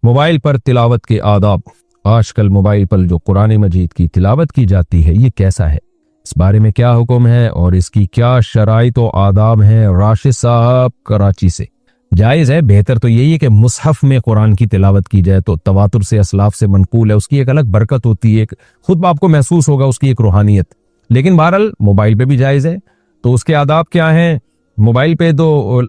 Mobile پر تلاوت کے آداب۔ آج کل موبائل پر جو قرآن مجید کی تلاوت کی جاتی ہے یہ کیسا ہے، اس بارے میں کیا حکم ہے اور اس کی کیا شرائط و آداب ہیں؟ راشد صاحب کراچی سے۔ جائز ہے، بہتر تو یہی ہے کہ مصحف میں قرآن کی تلاوت کی جائے، تو تواتر سے اسلاف سے منقول ہے، اس کی ایک الگ برکت ہوتی ہے، خود آپ کو محسوس ہوگا اس کی ایک روحانیت۔ لیکن بہرحال موبائل پہ بھی جائز ہے، تو اس کے آداب کیا ہیں؟ موبائل پہ تو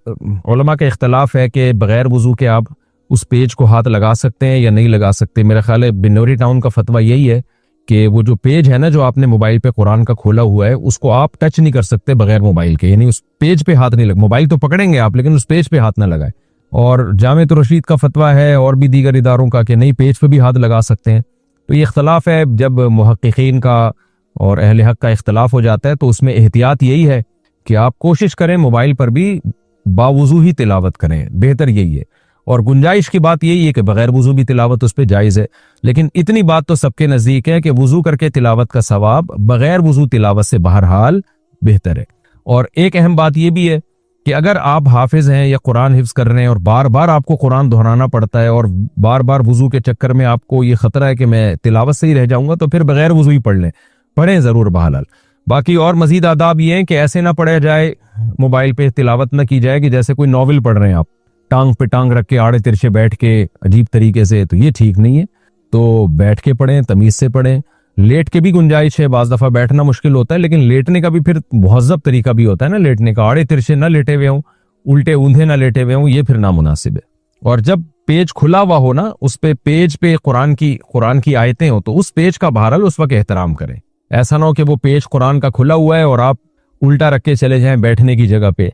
علماء کا اختلاف ہے کہ بغیر وضو کے آپ اس پیج کو ہاتھ لگا سکتے ہیں یا نہیں لگا سکتے۔ میرا خیال ہے بنوری ٹاؤن کا فتویٰ یہی ہے کہ وہ جو پیج ہے نا جو آپ نے موبائل پہ قرآن کا کھولا ہوا ہے اس کو آپ ٹچ نہیں کر سکتے بغیر موبائل کے، یعنی اس پیج پہ ہاتھ نہیں لگ، موبائل تو پکڑیں گے آپ لیکن اس پیج پہ ہاتھ نہ لگائیں۔ اور جامع رشید کا فتویٰ ہے اور بھی دیگر اداروں کا کہ نہیں، پیج پہ بھی ہاتھ لگا سکتے ہیں۔ تو یہ اختلاف ہے، جب محققین کا اور اہل حق کا اختلاف ہو جاتا ہے تو اس میں احتیاط یہی ہے کہ آپ کوشش کریں موبائل پر بھی باوضو ہی تلاوت کریں، بہتر یہی ہے۔ اور گنجائش کی بات یہی ہے کہ بغیر وضو بھی تلاوت اس پہ جائز ہے، لیکن اتنی بات تو سب کے نزدیک ہے کہ وضو کر کے تلاوت کا ثواب بغیر وضو تلاوت سے بہرحال بہتر ہے۔ اور ایک اہم بات یہ بھی ہے کہ اگر آپ حافظ ہیں یا قرآن حفظ کر رہے ہیں اور بار بار آپ کو قرآن دہرانا پڑتا ہے اور بار بار وضو کے چکر میں آپ کو یہ خطرہ ہے کہ میں تلاوت سے ہی رہ جاؤں گا، تو پھر بغیر وضو ہی پڑھیں ضرور بہرحال۔ باقی اور مزید آداب یہ ہیں کہ ایسے نہ پڑھا جائے، موبائل پہ تلاوت نہ کی جائے کہ جیسے کوئی ناول پڑھ رہے ہیں آپ، ٹانگ پہ ٹانگ رکھ کے آڑے ترچے بیٹھ کے عجیب طریقے سے، تو یہ ٹھیک نہیں ہے۔ تو بیٹھ کے پڑھیں، تمیز سے پڑھیں، لیٹ کے بھی گنجائش ہے، بعض دفعہ بیٹھنا مشکل ہوتا ہے لیکن لیٹنے کا بھی پھر مہذب طریقہ بھی ہوتا ہے نا لیٹنے کا، آڑے ترچے نہ لیٹے ہوئے ہوں، الٹے اوندھے نہ لیٹے ہوئے ہوں، یہ پھر نامناسب ہے۔ اور جب پیج کھلا ہوا ہو نا، اس پہ پیج پہ قرآن کی آیتیں ہوں تو اس پیج کا بہرحال اس وقت احترام کریں۔ ایسا نہ ہو کہ وہ پیج قرآن کا کھلا ہوا ہے اور آپ الٹا رکھ کے چلے جائیں بیٹھنے کی جگہ پہ،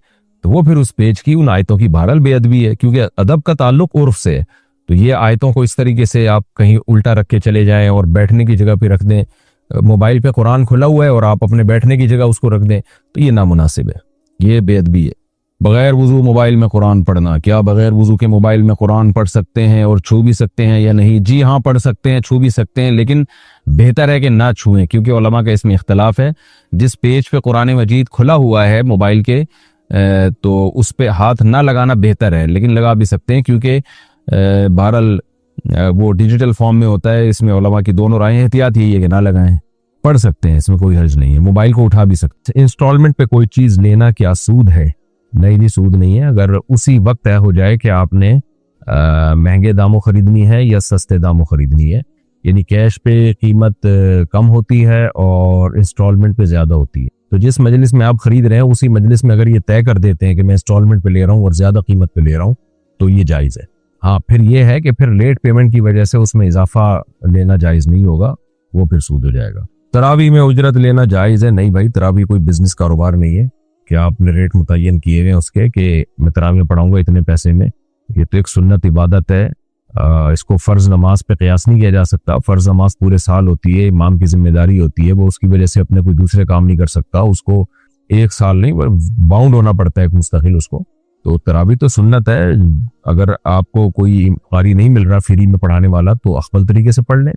تو وہ پھر اس پیج کی ان آیتوں کی بہرحال بے ادبی ہے، کیونکہ ادب کا تعلق عرف سے ہے۔ تو یہ آیتوں کو اس طریقے سے آپ کہیں الٹا رکھ کے چلے جائیں اور بیٹھنے کی جگہ پہ رکھ دیں، موبائل پہ قرآن کھلا ہوا ہے اور آپ اپنے بیٹھنے کی جگہ اس کو رکھ دیں، تو یہ نامناسب ہے، یہ بے ادبی ہے۔ بغیر وضو موبائل میں قرآن پڑھنا، کیا بغیر وضو کے موبائل میں قرآن پڑھ سکتے ہیں اور چھو بھی سکتے ہیں یا نہیں؟ جی ہاں، پڑھ سکتے ہیں، چھو بھی سکتے ہیں، لیکن بہتر ہے کہ نہ چھوئیں، کیونکہ علماء کا اس میں اختلاف ہے۔ جس پیج پہ قرآن مجید کھلا ہوا ہے موبائل کے تو اس پہ ہاتھ نہ لگانا بہتر ہے، لیکن لگا بھی سکتے ہیں کیونکہ بہرحال وہ ڈیجیٹل فارم میں ہوتا ہے۔ اس میں علماء کی دونوں رائیں، احتیاط یہی ہے کہ نہ لگائیں، پڑھ سکتے ہیں، اس میں کوئی حرج نہیں ہے، موبائل کو اٹھا بھی سکتے ہیں۔ انسٹالمنٹ پہ کوئی چیز لینا کیا سود ہے؟ نہیں، سود نہیں ہے، اگر اسی وقت طے ہو جائے کہ آپ نے مہنگے داموں خریدنی ہے یا سستے داموں خریدنی ہے، یعنی کیش پہ قیمت کم ہوتی ہے اور انسٹالمنٹ پہ زیادہ ہوتی ہے، تو جس مجلس میں آپ خرید رہے ہیں اسی مجلس میں اگر یہ طے کر دیتے ہیں کہ میں انسٹالمنٹ پہ لے رہا ہوں اور زیادہ قیمت پہ لے رہا ہوں تو یہ جائز ہے۔ ہاں، پھر یہ ہے کہ پھر لیٹ پیمنٹ کی وجہ سے اس میں اضافہ لینا جائز نہیں ہوگا، وہ پھر سود ہو جائے گا۔ تراویح میں اجرت لینا جائز ہے؟ نہیں بھائی، تراویح کوئی بزنس کاروبار نہیں ہے کہ آپ نے ریٹ متعین کیے ہوئے ہیں اس کے کہ میں تراویح پڑھاؤں گا اتنے پیسے میں۔ یہ تو ایک سنت عبادت ہے، اس کو فرض نماز پہ قیاس نہیں کیا جا سکتا۔ فرض نماز پورے سال ہوتی ہے، امام کی ذمہ داری ہوتی ہے، وہ اس کی وجہ سے اپنے کوئی دوسرے کام نہیں کر سکتا، اس کو ایک سال نہیں باؤنڈ ہونا پڑتا ہے مستقل اس کو۔ تو تراویح تو سنت ہے، اگر آپ کو کوئی قاری نہیں مل رہا فری میں پڑھانے والا تو اخبل طریقے سے پڑھ لیں،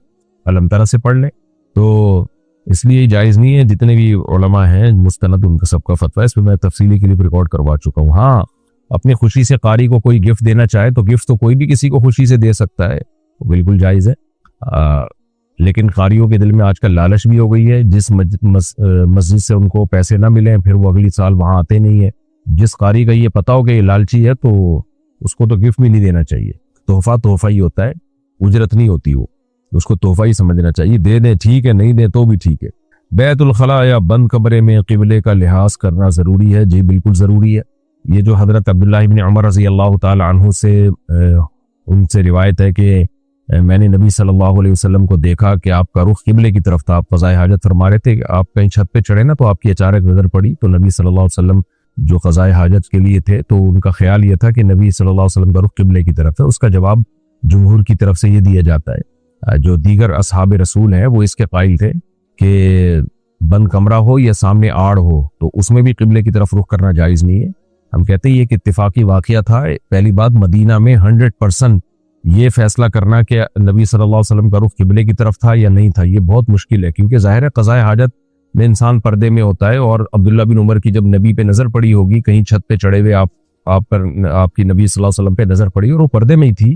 علم طرح سے پڑھ لیں، تو اس لیے جائز نہیں ہے۔ جتنے بھی علماء ہیں مستند ان کا سب کا فتویٰ، اس پہ میں تفصیلی کلپ ریکارڈ کروا چکا ہوں۔ ہاں، اپنی خوشی سے قاری کو کوئی گفٹ دینا چاہے تو گفٹ تو کوئی بھی کسی کو خوشی سے دے سکتا ہے، وہ بالکل جائز ہے، لیکن قاریوں کے دل میں آج کل لالچ بھی ہو گئی ہے، جس مسجد سے ان کو پیسے نہ ملیں پھر وہ اگلی سال وہاں آتے نہیں ہیں۔ جس قاری کا یہ پتا ہو کہ یہ لالچی ہے تو اس کو تو گفٹ بھی نہیں دینا چاہیے، تحفہ ہی ہوتا ہے، اجرت نہیں ہوتی، وہ اس کو تحفہ ہی سمجھنا چاہیے، دے دیں ٹھیک ہے، نہیں دیں تو بھی ٹھیک ہے۔ بیت الخلاء یا بند کمرے میں قبلے کا لحاظ کرنا ضروری ہے؟ جی بالکل ضروری ہے۔ یہ جو حضرت عبداللہ ابن عمر رضی اللہ تعالی عنہ سے ان سے روایت ہے کہ میں نے نبی صلی اللہ علیہ وسلم کو دیکھا کہ آپ کا رخ قبلے کی طرف تھا، آپ قضائے حاجت فرما رہے تھے، کہ آپ کہیں چھت پہ چڑھے نا تو آپ کی اچانک نظر پڑی، تو نبی صلی اللہ علیہ وسلم جو قضائے حاجت کے لیے تھے تو ان کا خیال یہ تھا کہ نبی صلی اللہ علیہ وسلم کا رخ قبلے کی طرف ہے۔ اس کا جواب جمہور کی طرف سے یہ دیا جاتا ہے، جو دیگر اصحاب رسول ہیں وہ اس کے قائل تھے کہ بند کمرہ ہو یا سامنے آڑ ہو تو اس میں بھی قبلے کی طرف رخ کرنا جائز نہیں ہے۔ ہم کہتے ہیں یہ ایک اتفاقی واقعہ تھا۔ پہلی بات، مدینہ میں 100% یہ فیصلہ کرنا کہ نبی صلی اللہ علیہ وسلم کا رخ قبلے کی طرف تھا یا نہیں تھا یہ بہت مشکل ہے، کیونکہ ظاہر ہے قضائے حاجت میں انسان پردے میں ہوتا ہے، اور عبداللہ بن عمر کی جب نبی پہ نظر پڑی ہوگی، کہیں چھت پہ چڑھے ہوئے آپ کی نبی صلی اللہ علیہ وسلم پہ نظر پڑی اور وہ پردے میں ہی تھی،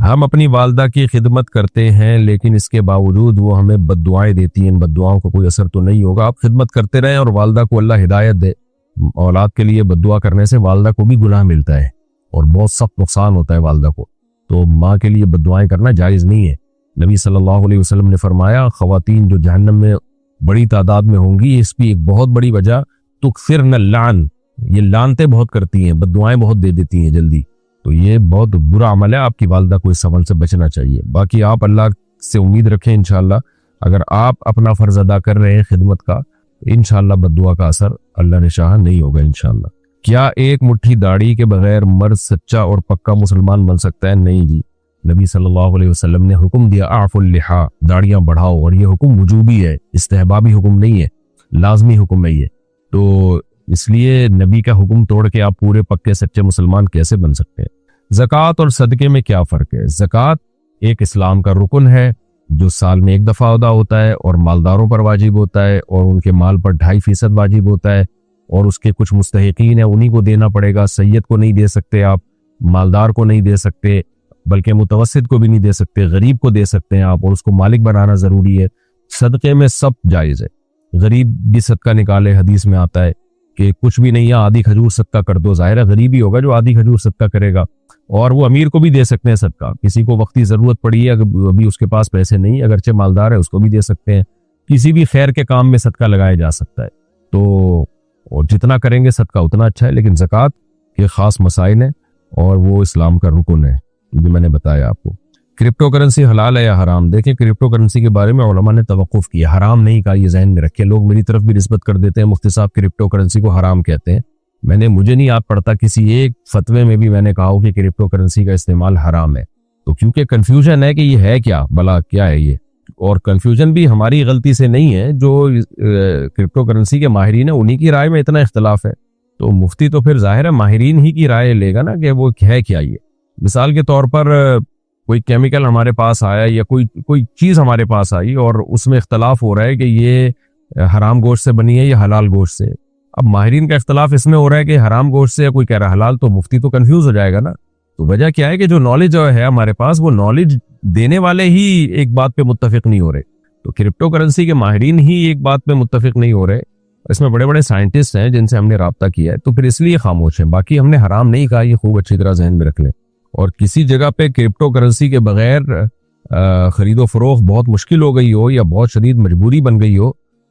ہم اپنی والدہ کی خدمت کرتے ہیں لیکن اس کے باوجود وہ ہمیں بد دعائیں دیتی ہیں، ان بد دعاؤں کا کوئی اثر تو نہیں ہوگا؟ آپ خدمت کرتے رہیں اور والدہ کو اللہ ہدایت دے۔ اولاد کے لیے بد دعا کرنے سے والدہ کو بھی گناہ ملتا ہے اور بہت سخت نقصان ہوتا ہے والدہ کو، تو ماں کے لیے بد دعائیں کرنا جائز نہیں ہے۔ نبی صلی اللہ علیہ وسلم نے فرمایا خواتین جو جہنم میں بڑی تعداد میں ہوں گی، اس کی ایک بہت بڑی وجہ تکثرن اللعن، یہ لعنتیں بہت کرتی ہیں، بد دعائیں بہت دے دیتی ہیں جلدی، تو یہ بہت برا عمل ہے۔ آپ کی والدہ کو اس عمل سے بچنا چاہیے۔ باقی آپ اللہ سے امید رکھیں انشاءاللہ اگر آپ اپنا فرض ادا کر رہے ہیں خدمت کا، انشاءاللہ بد دعا کا اثر اللہ نے چاہا نہیں ہوگا انشاءاللہ۔ کیا ایک مٹھی داڑھی کے بغیر مرد سچا اور پکا مسلمان بن سکتا ہے؟ نہیں جی، نبی صلی اللہ علیہ وسلم نے حکم دیا اعفوا اللحا، داڑیاں بڑھاؤ، اور یہ حکم وجوبی ہے، استحبابی حکم نہیں ہے، لازمی حکم ہے یہ۔ تو اس لیے نبی کا حکم توڑ کے آپ پورے پکے سچے مسلمان کیسے بن سکتے ہیں؟ زکوٰۃ اور صدقے میں کیا فرق ہے؟ زکوٰۃ ایک اسلام کا رکن ہے جو سال میں ایک دفعہ ادا ہوتا ہے اور مالداروں پر واجب ہوتا ہے، اور ان کے مال پر 2.5% واجب ہوتا ہے، اور اس کے کچھ مستحقین ہیں انہی کو دینا پڑے گا۔ سید کو نہیں دے سکتے آپ، مالدار کو نہیں دے سکتے، بلکہ متوسط کو بھی نہیں دے سکتے، غریب کو دے سکتے ہیں آپ، اور اس کو مالک بنانا ضروری ہے۔ صدقے میں سب جائز ہے، غریب بھی صدقہ نکالے، حدیث میں آتا ہے کہ کچھ بھی نہیں ہے آدھی کھجور صدقہ کر دو، ظاہر ہے غریب ہی ہوگا جو آدھی کھجور صدقہ کرے گا، اور وہ امیر کو بھی دے سکتے ہیں صدقہ، کسی کو وقتی ضرورت پڑی ہے اگر ابھی اس کے پاس پیسے نہیں، اگرچہ مالدار ہے اس کو بھی دے سکتے ہیں، کسی بھی خیر کے کام میں صدقہ لگایا جا سکتا ہے۔ تو اور جتنا کریں گے صدقہ اتنا اچھا ہے، لیکن زکوٰۃ کے خاص مسائل ہیں اور وہ اسلام کا رکن ہے جو میں نے بتایا آپ کو۔ کرپٹو کرنسی حلال ہے یا حرام؟ دیکھیں کرپٹو کرنسی کے بارے میں علماء نے توقف کیا، حرام نہیں کہا، یہ ذہن میں رکھے۔ لوگ میری طرف بھی نسبت کر دیتے ہیں مفتی صاحب کرپٹو کرنسی کو حرام کہتے ہیں، مجھے نہیں یاد پڑتا کسی ایک فتوے میں بھی میں نے کہا ہو کہ کرپٹو کرنسی کا استعمال حرام ہے، تو کیونکہ کنفیوژن ہے کہ یہ ہے کیا، بلا کیا ہے یہ، اور کنفیوژن بھی ہماری غلطی سے نہیں ہے، جو کرپٹو کرنسی کے ماہرین ہیں انہی کی رائے میں اتنا اختلاف ہے، تو مفتی تو پھر ظاہر ہے ماہرین ہی کی رائے لے گا نا کہ وہ ہے کیا یہ۔ مثال کے طور پر کوئی کیمیکل ہمارے پاس آیا یا کوئی چیز ہمارے پاس آئی اور اس میں اختلاف ہو رہا ہے کہ یہ حرام گوشت سے بنی ہے یا حلال گوشت سے، اب ماہرین کا اختلاف اس میں ہو رہا ہے کہ حرام گوشت سے، کوئی کہہ رہا ہے حلال، تو مفتی تو کنفیوز ہو جائے گا نا۔ تو وجہ کیا ہے کہ جو نالج ہے ہمارے پاس، وہ نالج دینے والے ہی ایک بات پہ متفق نہیں ہو رہے، تو کرپٹو کرنسی کے ماہرین ہی ایک بات پہ متفق نہیں ہو رہے، اس میں بڑے بڑے سائنٹسٹ ہیں جن سے ہم نے رابطہ کیا ہے، تو پھر اس لیے خاموش ہیں، باقی ہم نے حرام نہیں کہا، یہ خوب اچھی طرح ذہن میں رکھ لیں۔ اور کسی جگہ پہ کرپٹو کرنسی کے بغیر خرید و فروخت بہت مشکل ہو گئی ہو یا بہت شدید مجبوری بن گئی ہو،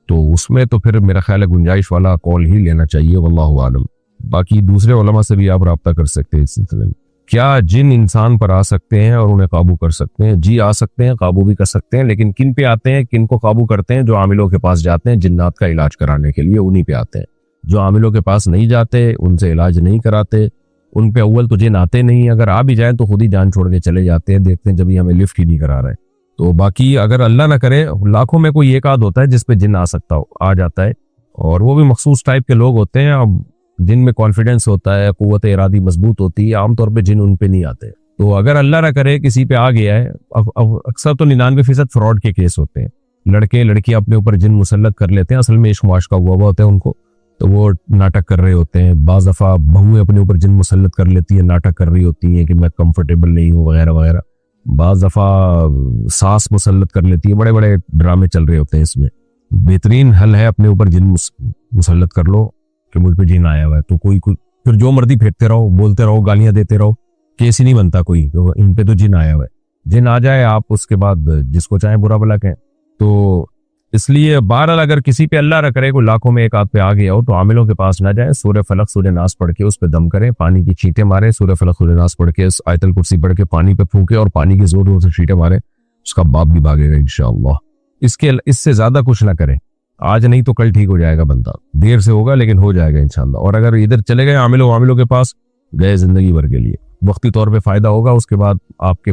تو اس میں تو پھر میرا خیال ہے گنجائش والا کال ہی لینا چاہیے، واللہ عالم۔ باقی دوسرے علماء سے بھی آپ رابطہ کر سکتے ہیں اس سلسلے میں۔ کیا جن انسان پر آ سکتے ہیں اور انہیں قابو کر سکتے ہیں؟ جی آ سکتے ہیں، قابو بھی کر سکتے ہیں، لیکن کن پہ آتے ہیں، کن کو قابو کرتے ہیں؟ جو عاملوں کے پاس جاتے ہیں جنات کا علاج کرانے کے لیے، انہی پہ آتے ہیں۔ جو عاملوں کے پاس نہیں جاتے، ان سے علاج نہیں کراتے، ان پہ اول تو جن آتے نہیں، اگر آ بھی جائیں تو خود ہی جان چھوڑ کے چلے جاتے ہیں، دیکھتے ہیں جب ہی ہمیں لفٹ ہی نہیں کرا رہے۔ تو باقی اگر اللہ نہ کرے لاکھوں میں کوئی ایک آدھ ہوتا ہے جس پہ جن آ جاتا ہے، اور وہ بھی مخصوص ٹائپ کے لوگ ہوتے ہیں، اب جن میں کانفیڈنس ہوتا ہے، قوت ارادی مضبوط ہوتی ہے، عام طور پہ جن ان پہ نہیں آتے۔ تو اگر اللہ نہ کرے کسی پہ آ گیا ہے، اکثر تو 99% فراڈ کے کیس ہوتے ہیں، لڑکے لڑکیاں اپنے اوپر جن مسلط کر لیتے ہیں، اصل میں عشق معاشقہ ہوا ہوتا ہے ان کو، تو وہ ناٹک کر رہے ہوتے ہیں۔ بعض دفعہ بہویں اپنے اوپر جن مسلط کر لیتی ہیں، ناٹک کر رہی ہوتی ہیں کہ میں کمفرٹیبل نہیں ہوں وغیرہ وغیرہ، بعض دفعہ ساس مسلط کر لیتی ہے، بڑے بڑے ڈرامے چل رہے ہوتے ہیں اس میں۔ بہترین حل ہے اپنے اوپر جن مسلط کر لو کہ مجھ پہ جن آیا ہوا ہے، تو کوئی پھر جو مرضی پھینکتے رہو، بولتے رہو، گالیاں دیتے رہو، کیس ہی نہیں بنتا کوئی، تو ان پہ تو جن آیا ہوا ہے۔ جن آ جائے آپ اس کے بعد جس کو چاہیں برا بھلا کہیں، تو اس لیے بہرحال اگر کسی پہ اللہ نہ کرے کوئی لاکھوں میں ایک آدھ پہ آ گیا ہو تو عاملوں کے پاس نہ جائیں، سورہ فلق سورہ ناس پڑھ کے اس پہ دم کریں، پانی کی چھینٹیں ماریں، سورہ فلق سورہ ناس پڑھ کے آیت الکرسی پڑھ کے پانی پہ پھونکے اور پانی کی زور زور سے چھینٹیں ماریں، اس کا باپ بھی بھاگے گا انشاءاللہ۔ اس سے زیادہ کچھ نہ کریں، آج نہیں تو کل ٹھیک ہو جائے گا بندہ، دیر سے ہوگا لیکن ہو جائے گا انشاءاللہ۔ اور اگر ادھر چلے گئے عاملوں کے پاس، گئے زندگی بھر کے لیے، وقتی طور پہ فائدہ ہوگا، اس کے بعد آپ کے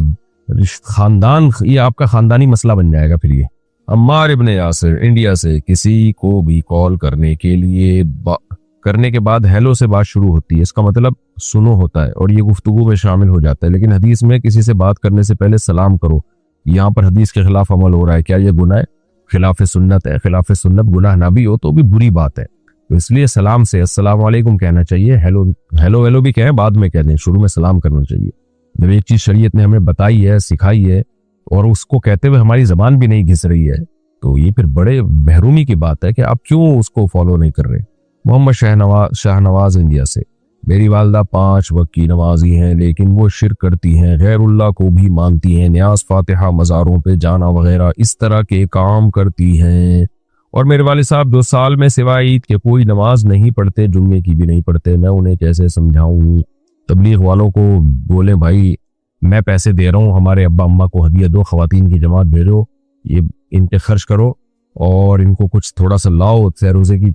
خاندان، یہ آپ کا خاندانی مسئلہ بن جائے گا پھر یہ۔ عمار ابن یاسر انڈیا سے، کسی کو بھی کال کرنے کے بعد ہیلو سے بات شروع ہوتی ہے، اس کا مطلب سنو ہوتا ہے اور یہ گفتگو میں شامل ہو جاتا ہے، لیکن حدیث میں کسی سے بات کرنے سے پہلے سلام کرو، یہاں پر حدیث کے خلاف عمل ہو رہا ہے، کیا یہ گناہ ہے؟ خلاف سنت ہے، خلاف سنت گناہ نہ بھی ہو تو بھی بری بات ہے، تو اس لیے سلام سے السلام علیکم کہنا چاہیے، ہیلو بھی کہیں، بعد میں کہہ دیں، شروع میں سلام کرنا چاہیے۔ جب ایک چیز شریعت نے ہمیں بتائی ہے، سکھائی ہے، اور اس کو کہتے ہوئے ہماری زبان بھی نہیں گھس رہی ہے، تو یہ پھر بڑے محرومی کی بات ہے کہ آپ کیوں اس کو فالو نہیں کر رہے۔ محمد شاہ نواز انڈیا سے، میری والدہ 5 وقت کی نمازی ہیں لیکن وہ شرک کرتی ہیں، غیر اللہ کو بھی مانتی ہیں، نیاز فاتحہ مزاروں پہ جانا وغیرہ اس طرح کے کام کرتی ہیں، اور میرے والد صاحب 2 سال میں سوائے عید کے کوئی نماز نہیں پڑھتے، جمعے کی بھی نہیں پڑھتے۔ میں انہیں کیسے سمجھاؤں؟ تبلیغ والوں کو بولیں بھائی میں پیسے دے رہا ہوں، ہمارے ابا اماں کو ہدیہ دو، خواتین کی جماعت بھیجو، یہ ان پہ خرچ کرو اور ان کو کچھ تھوڑا سا لاؤ،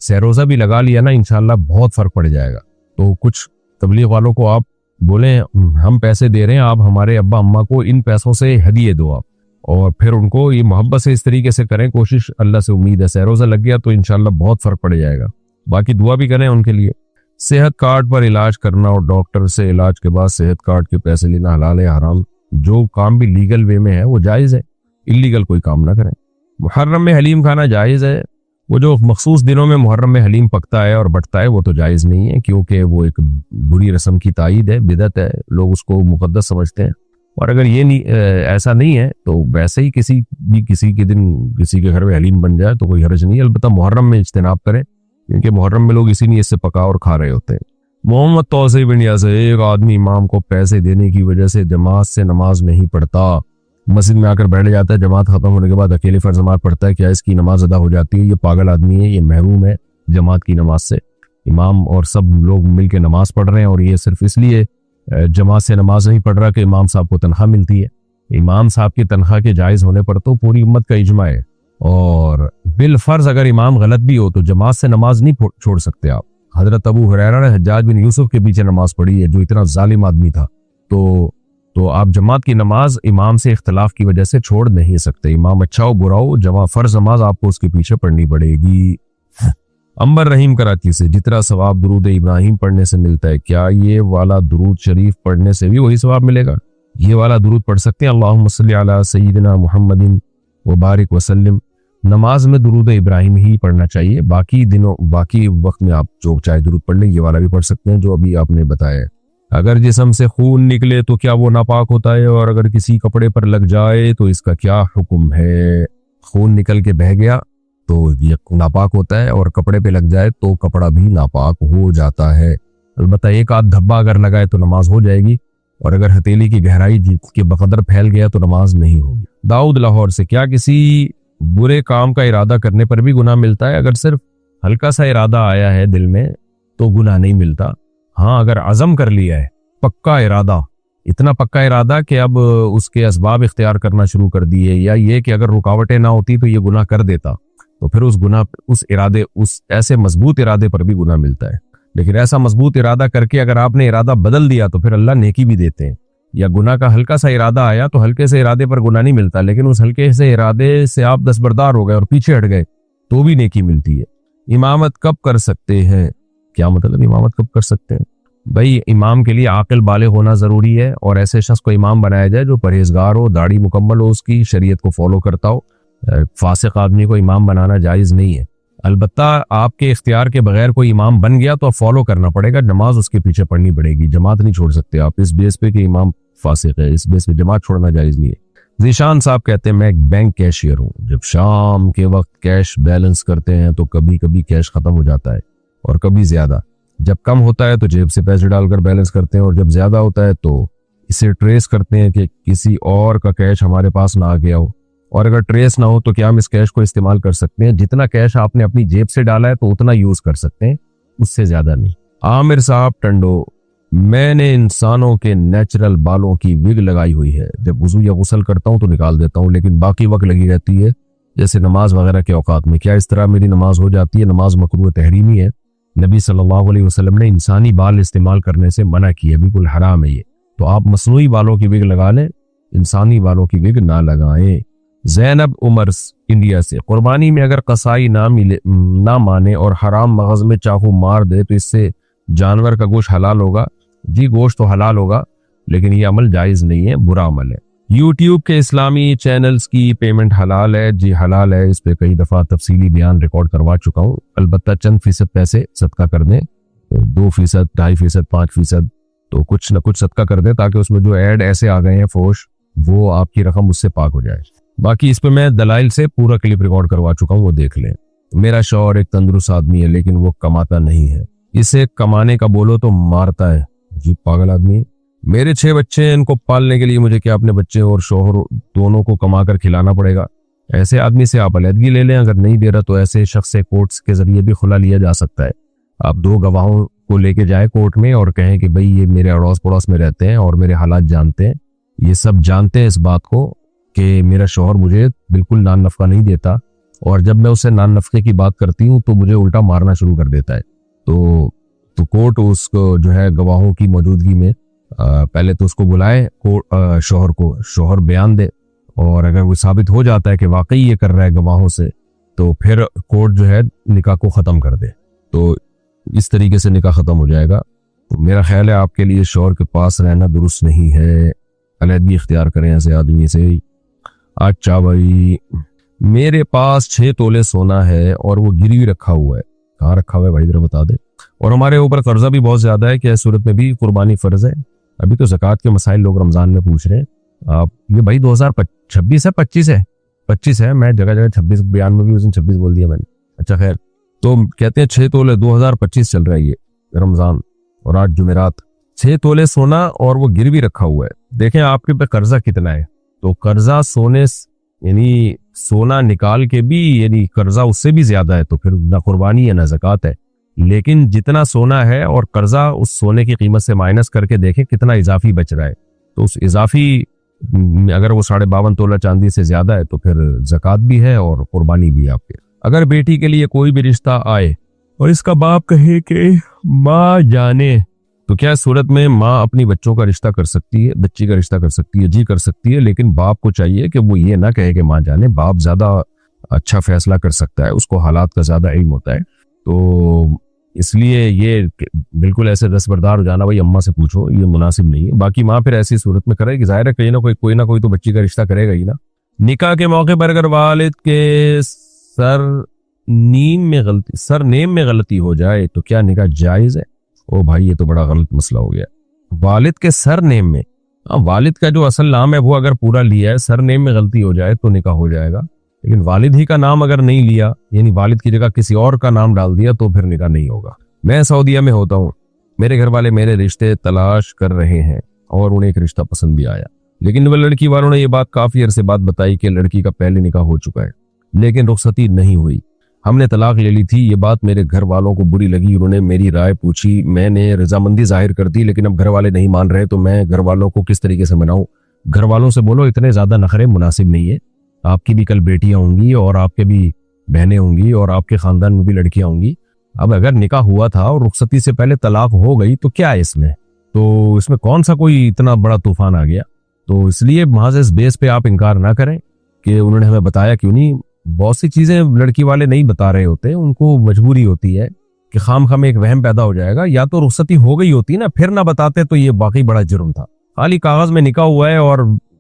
سیروزہ بھی لگا لیا نا، انشاءاللہ بہت فرق پڑ جائے گا۔ تو کچھ تبلیغ والوں کو آپ بولیں ہم پیسے دے رہے ہیں، آپ ہمارے ابا اماں کو ان پیسوں سے ہدیے دو آپ، اور پھر ان کو یہ محبت سے اس طریقے سے کریں، کوشش اللہ سے امید ہے سیروزہ لگ گیا تو انشاءاللہ بہت فرق پڑ جائے گا۔ باقی دعا بھی کریں ان کے لیے۔ صحت کارڈ پر علاج کرنا اور ڈاکٹر سے علاج کے بعد صحت کارڈ کے پیسے لینا حلال ہے حرام؟ جو کام بھی لیگل وے میں ہے وہ جائز ہے، اللیگل کوئی کام نہ کریں۔ محرم میں حلیم کھانا جائز ہے، وہ جو مخصوص دنوں میں محرم میں حلیم پکتا ہے اور بٹتا ہے وہ تو جائز نہیں ہے، کیونکہ وہ ایک بری رسم کی تائید ہے، بدعت ہے، لوگ اس کو مقدس سمجھتے ہیں۔ اور اگر یہ نہیں ایسا نہیں ہے تو ویسے ہی کسی کے دن کسی کے گھر میں حلیم بن جائے تو کوئی حرج نہیں، البتہ محرم میں اجتناب کریں کیونکہ محرم میں لوگ اسی نیت سے پکا اور کھا رہے ہوتے ہیں۔ محمد توصیف انڈیا سے، ایک آدمی امام کو پیسے دینے کی وجہ سے جماعت سے نماز نہیں پڑھتا، مسجد میں آ کر بیٹھ جاتا ہے، جماعت ختم ہونے کے بعد اکیلے فرض نماز پڑھتا ہے، کیا اس کی نماز ادا ہو جاتی ہے؟ یہ پاگل آدمی ہے، یہ محروم ہے جماعت کی نماز سے۔ امام اور سب لوگ مل کے نماز پڑھ رہے ہیں اور یہ صرف اس لیے جماعت سے نماز نہیں پڑھ رہا کہ امام صاحب کو تنخواہ ملتی ہے۔ امام صاحب کی تنخواہ کے جائز ہونے پر تو پوری امت کا اجماع ہے، اور بالفرض اگر امام غلط بھی ہو تو جماعت سے نماز نہیں چھوڑ سکتے آپ۔ حضرت ابو ہریرہ نے حجاج بن یوسف کے پیچھے نماز پڑھی ہے جو اتنا ظالم آدمی تھا، تو آپ جماعت کی نماز امام سے اختلاف کی وجہ سے چھوڑ نہیں سکتے، امام اچھا ہو برا ہو، فرض نماز آپ کو اس کے پیچھے پڑھنی پڑے گی۔ امبر رحیم کراچی سے، جتنا ثواب درود ابراہیم پڑھنے سے ملتا ہے کیا یہ والا درود شریف پڑھنے سے بھی وہی ثواب ملے گا؟ یہ والا درود پڑھ سکتے ہیں، اللہم صلی علی سیدنا محمد وبارک وسلم۔ نماز میں درود ابراہیم ہی پڑھنا چاہیے، باقی وقت میں آپ جو چاہے درود پڑھ لیں، یہ والا بھی پڑھ سکتے ہیں جو ابھی آپ نے بتایا ہے۔ اگر جسم سے خون نکلے تو کیا وہ ناپاک ہوتا ہے؟ اور اگر کسی کپڑے پر لگ جائے تو اس کا کیا حکم ہے؟ خون نکل کے بہہ گیا تو یہ ناپاک ہوتا ہے، اور کپڑے پہ لگ جائے تو کپڑا بھی ناپاک ہو جاتا ہے۔ البتہ ایک آدھ دھبا اگر لگائے تو نماز ہو جائے گی، اور اگر ہتھیلی کی گہرائی کے بقدر پھیل گیا تو نماز نہیں ہوگی۔ داؤد لاہور سے، کیا کسی برے کام کا ارادہ کرنے پر بھی گناہ ملتا ہے؟ اگر صرف ہلکا سا ارادہ آیا ہے دل میں تو گناہ نہیں ملتا، ہاں اگر عزم کر لیا ہے، پکا ارادہ، اتنا پکا ارادہ کہ اب اس کے اسباب اختیار کرنا شروع کر دیے، یا یہ کہ اگر رکاوٹیں نہ ہوتی تو یہ گناہ کر دیتا، تو پھر اس ایسے مضبوط ارادے پر بھی گناہ ملتا ہے۔ لیکن ایسا مضبوط ارادہ کر کے اگر آپ نے ارادہ بدل دیا تو پھر اللہ نیکی بھی دیتے ہیں۔ یا گناہ کا ہلکا سا ارادہ آیا تو ہلکے سے ارادے پر گناہ نہیں ملتا، لیکن اس ہلکے سے ارادے سے آپ دستبردار ہو گئے اور پیچھے ہٹ گئے تو بھی نیکی ملتی ہے۔ امامت کب کر سکتے ہیں؟ کیا مطلب امامت کب کر سکتے ہیں؟ بھائی امام کے لیے عاقل بالغ ہونا ضروری ہے، اور ایسے شخص کو امام بنایا جائے جو پرہیزگار ہو، داڑھی مکمل ہو، اس کی شریعت کو فالو کرتا ہو۔ فاسق آدمی کو امام بنانا جائز نہیں ہے۔ البتہ آپ کے اختیار کے بغیر کوئی امام بن گیا تو فالو کرنا پڑے گا، نماز اس کے پیچھے پڑھنی پڑے گی، جماعت نہیں چھوڑ سکتے آپ اس بیس پہ کہ امام فاسق ہے، اس بیس پہ جماعت چھوڑنا جائز نہیں ہے۔ ذیشان صاحب کہتے ہیں میں ایک بینک کیشیئر ہوں، جب شام کے وقت کیش بیلنس کرتے ہیں تو کبھی کبھی کیش ختم ہو جاتا ہے اور کبھی زیادہ، جب کم ہوتا ہے تو جیب سے پیسے ڈال کر بیلنس کرتے ہیں، اور جب زیادہ ہوتا ہے تو اسے ٹریس کرتے ہیں کہ کسی اور کا کیش ہمارے پاس نہ آ گیا ہو، اور اگر ٹریس نہ ہو تو کیا ہم اس کیش کو استعمال کر سکتے ہیں؟ جتنا کیش آپ نے اپنی جیب سے ڈالا ہے تو اتنا یوز کر سکتے ہیں، اس سے زیادہ نہیں۔ عامر صاحب ٹنڈو، میں نے انسانوں کے نیچرل بالوں کی وگ لگائی ہوئی ہے، جب وضو یا غسل کرتا ہوں تو نکال دیتا ہوں، لیکن باقی وقت لگی رہتی ہے جیسے نماز وغیرہ کے اوقات میں، کیا اس طرح میری نماز ہو جاتی ہے؟ نماز مکروہ تحریمی ہے، نبی صلی اللہ علیہ وسلم نے انسانی بال استعمال کرنے سے منع کیا، بالکل حرام ہے یہ، تو آپ مصنوعی بالوں کی وگ لگا لیں، انسانی بالوں کی وگ نہ لگائیں۔ زینب عمر انڈیا سے، قربانی میں اگر قصائی نہ مانے اور حرام مغز میں چاقو مار دے تو اس سے جانور کا گوشت حلال ہوگا؟ جی گوشت تو حلال ہوگا، لیکن یہ عمل جائز نہیں ہے، برا عمل ہے۔ یوٹیوب کے اسلامی چینلز کی پیمنٹ حلال ہے؟ جی حلال ہے، اس پہ کئی دفعہ تفصیلی بیان ریکارڈ کروا چکا ہوں، البتہ چند فیصد پیسے صدقہ کر دیں، 2%، 2.5%، 5%، تو کچھ نہ کچھ صدقہ کر دیں تاکہ اس میں جو ایڈ ایسے آ گئے ہیں فوش وہ آپ کی رقم اس سے پاک ہو جائے۔ باقی اس پہ میں دلائل سے پورا کلپ ریکارڈ کروا چکا ہوں، وہ دیکھ لیں۔ میرا شوہر ایک تندرست آدمی ہے لیکن وہ کماتا نہیں ہے، اسے کمانے کا بولو تو مارتا ہے۔ جی پاگل آدمی ہے۔ میرے 6 بچے ہیں، ان کو پالنے کے لیے مجھے کیا اپنے بچے اور شوہر دونوں کو کما کر کھلانا پڑے گا؟ ایسے آدمی سے آپ علیحدگی لے لیں، اگر نہیں دے رہا تو ایسے شخص سے کورٹس کے ذریعے بھی خلا لیا جا سکتا ہے۔ آپ 2 گواہوں کو لے کے جائیں کورٹ میں اور کہیں کہ بھئی یہ میرے اڑوس پڑوس میں رہتے ہیں اور میرے حالات جانتے ہیں، یہ سب جانتے ہیں اس بات کو کہ میرا شوہر مجھے بالکل نان نفقہ نہیں دیتا، اور جب میں اسے نان نفقے کی بات کرتی ہوں تو مجھے الٹا مارنا شروع کر دیتا ہے۔ تو کورٹ اس کو جو ہے گواہوں کی موجودگی میں پہلے تو اس کو بلائے شوہر بیان دے، اور اگر وہ ثابت ہو جاتا ہے کہ واقعی یہ کر رہا ہے گواہوں سے تو پھر کورٹ جو ہے نکاح کو ختم کر دے، تو اس طریقے سے نکاح ختم ہو جائے گا۔ تو میرا خیال ہے آپ کے لیے شوہر کے پاس رہنا درست نہیں ہے، علیحدگی اختیار کریں ایسے آدمی سے۔ اچھا بھائی، میرے پاس 6 تولے سونا ہے اور وہ گروی رکھا ہوا ہے۔ کہاں رکھا ہوا ہے بھائی ذرا بتا دے؟ اور ہمارے اوپر قرضہ بھی بہت زیادہ ہے، کیا اس صورت میں بھی قربانی فرض ہے؟ ابھی تو زکوٰۃ کے مسائل لوگ رمضان میں پوچھ رہے ہیں۔ آپ یہ بھائی 2026 ہے 25 ہے، میں جگہ 26 بیان میں بھی اس دن 26 بول دیا میں نے۔ اچھا خیر، تو کہتے ہیں 6 تولے 2025 چل رہا ہے یہ رمضان، اور آج جمعرات، 6 تولے سونا اور وہ گروی رکھا ہوا ہے۔ دیکھیں آپ کے پہ قرضہ کتنا ہے، تو قرضہ سونے یعنی سونا نکال کے بھی یعنی قرضہ اس سے بھی زیادہ ہے، تو پھر نہ قربانی ہے نہ زکوٰۃ ہے۔ لیکن جتنا سونا ہے اور قرضہ اس سونے کی قیمت سے مائنس کر کے دیکھیں کتنا اضافی بچ رہا ہے، تو اس اضافی اگر وہ 52.5 تولہ چاندی سے زیادہ ہے تو پھر زکوٰۃ بھی ہے اور قربانی بھی ہے آپ کے۔ اگر بیٹی کے لیے کوئی بھی رشتہ آئے اور اس کا باپ کہے کہ ماں جانے، تو کیا صورت میں ماں اپنی بچوں کا رشتہ کر سکتی ہے، بچی کا رشتہ کر سکتی ہے؟ جی کر سکتی ہے، لیکن باپ کو چاہیے کہ وہ یہ نہ کہے کہ ماں جانے۔ باپ زیادہ اچھا فیصلہ کر سکتا ہے، اس کو حالات کا زیادہ علم ہوتا ہے، تو اس لیے یہ بالکل ایسے دستبردار ہو جانا بھائی اماں سے پوچھو یہ مناسب نہیں ہے۔ باقی ماں پھر ایسی صورت میں کرے گی، ظاہر ہے کوئی نہ کوئی تو بچی کا رشتہ کرے گا ہی نا۔ نکاح کے موقع پر اگر والد کے سر نیم میں غلطی ہو جائے تو کیا نکاح جائز ہے؟ او بھائی یہ تو بڑا غلط مسئلہ ہو گیا۔ والد کے سر نیم میں، والد کا جو اصل نام ہے وہ اگر پورا لیا ہے، سر نیم میں غلطی ہو جائے تو نکاح ہو جائے گا، لیکن والد ہی کا نام اگر نہیں لیا یعنی والد کی جگہ کسی اور کا نام ڈال دیا تو پھر نکاح نہیں ہوگا۔ میں سعودیہ میں ہوتا ہوں، میرے گھر والے میرے رشتے تلاش کر رہے ہیں اور انہیں ایک رشتہ پسند بھی آیا، لیکن وہ لڑکی والوں نے یہ بات کافی عرصے بعد بتائی کہ لڑکی کا پہلے نکاح ہو چکا ہے لیکن رخصتی نہیں ہوئی، ہم نے طلاق لے لی تھی۔ یہ بات میرے گھر والوں کو بری لگی، انہوں نے میری رائے پوچھی، میں نے رضامندی ظاہر کر دی، لیکن اب گھر والے نہیں مان رہے تو میں گھر والوں کو کس طریقے سے مناؤں؟ گھر والوں سے بولو اتنے زیادہ نخرے مناسب نہیں ہے، آپ کی بھی کل بیٹیاں ہوں گی اور آپ کے بھی بہنیں ہوں گی اور آپ کے خاندان میں بھی لڑکیاں ہوں گی۔ اب اگر نکاح ہوا تھا اور رخصتی سے پہلے طلاق ہو گئی تو کیا ہے اس میں کون سا کوئی اتنا بڑا طوفان آ گیا؟ تو اس لیے محض اس بیس پہ آپ انکار نہ کریں کہ انہوں نے ہمیں بتایا کیوں نہیں۔ بہت سی چیزیں لڑکی والے نہیں بتا رہے ہوتے، ان کو مجبوری ہوتی ہے کہ خام خام ایک وہم پیدا ہو جائے گا، یا تو رخصتی ہو گئی ہوتی نا پھر نہ بتاتے تو یہ واقعی بڑا جرم تھا۔ خالی کاغذ میں نکاح ہوا ہے اور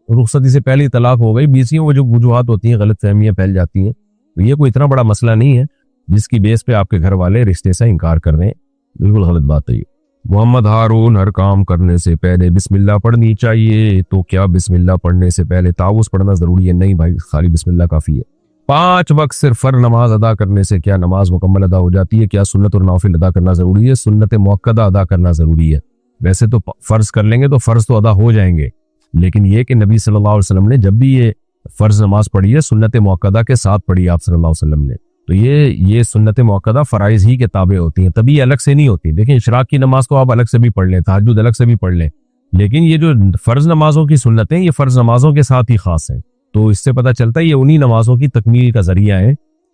رخصتی سے پہلے طلاق ہو گئی، بیسیوں وہ جو وجوہات ہوتی ہیں غلط فہمیاں پھیل جاتی ہیں، تو یہ کوئی اتنا بڑا مسئلہ نہیں ہے جس کی بیس پہ آپ کے گھر والے رشتے سے انکار کر رہے ہیں، بالکل غلط بات ہے یہ۔ محمد ہارون، ہر کام کرنے سے پہلے بسم اللہ پڑھنی چاہیے، تو کیا بسم اللہ پڑھنے سے پہلے تعوذ پڑھنا ضروری ہے؟ نہیں بھائی، خالی بسم اللہ کافی ہے۔ 5 وقت صرف فرض نماز ادا کرنے سے کیا نماز مکمل ادا ہو جاتی ہے؟ کیا سنت اور نوافل ادا کرنا ضروری ہے؟ سنت مؤکدہ ادا کرنا ضروری ہے۔ ویسے تو فرض کر لیں گے تو فرض تو ادا ہو جائیں گے، لیکن یہ کہ نبی صلی اللہ علیہ وسلم نے جب بھی یہ فرض نماز پڑھی ہے سنت مؤکدہ کے ساتھ پڑھی آپ صلی اللہ علیہ وسلم نے، تو یہ سنت مؤکدہ فرائض ہی کے تابع ہوتی ہیں، تبھی الگ سے نہیں ہوتی۔ دیکھیں اشراق کی نماز کو آپ الگ سے بھی پڑھ لیں، تہجد الگ سے بھی پڑھ لیں، لیکن یہ جو فرض نمازوں کی سنتیں یہ فرض نمازوں کے ساتھ ہی خاص ہیں، تو اس سے پتہ چلتا ہے یہ انہی نمازوں کی تکمیل کا ذریعہ ہے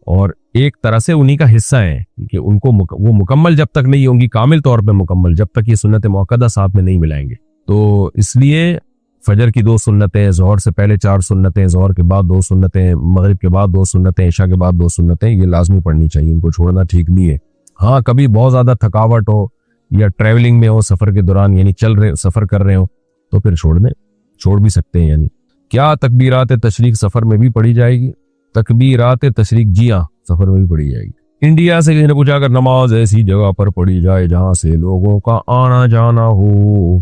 اور ایک طرح سے انہی کا حصہ ہیں کہ ان کو وہ مکمل جب تک نہیں ہوں گی، کامل طور پہ مکمل جب تک یہ سنت مؤکدہ ساتھ میں نہیں ملائیں گے۔ تو اس لیے فجر کی 2 سنتیں، ظہر سے پہلے 4 سنتیں، ظہر کے بعد 2 سنتیں، مغرب کے بعد 2 سنتیں، عشاء کے بعد 2 سنتیں، یہ لازمی پڑھنی چاہیے، ان کو چھوڑنا ٹھیک نہیں ہے۔ ہاں کبھی بہت زیادہ تھکاوٹ ہو یا ٹریولنگ میں ہو، سفر کے دوران یعنی سفر کر رہے ہو تو پھر چھوڑ بھی سکتے ہیں۔ یعنی کیا تکبیرات تشریق سفر میں بھی پڑھی جائے گی؟ تکبیرات تشریق جی ہاں سفر میں بھی پڑھی جائے گی۔ انڈیا سے کسی نے پوچھا اگر نماز ایسی جگہ پر پڑھی جائے جہاں سے لوگوں کا آنا جانا ہو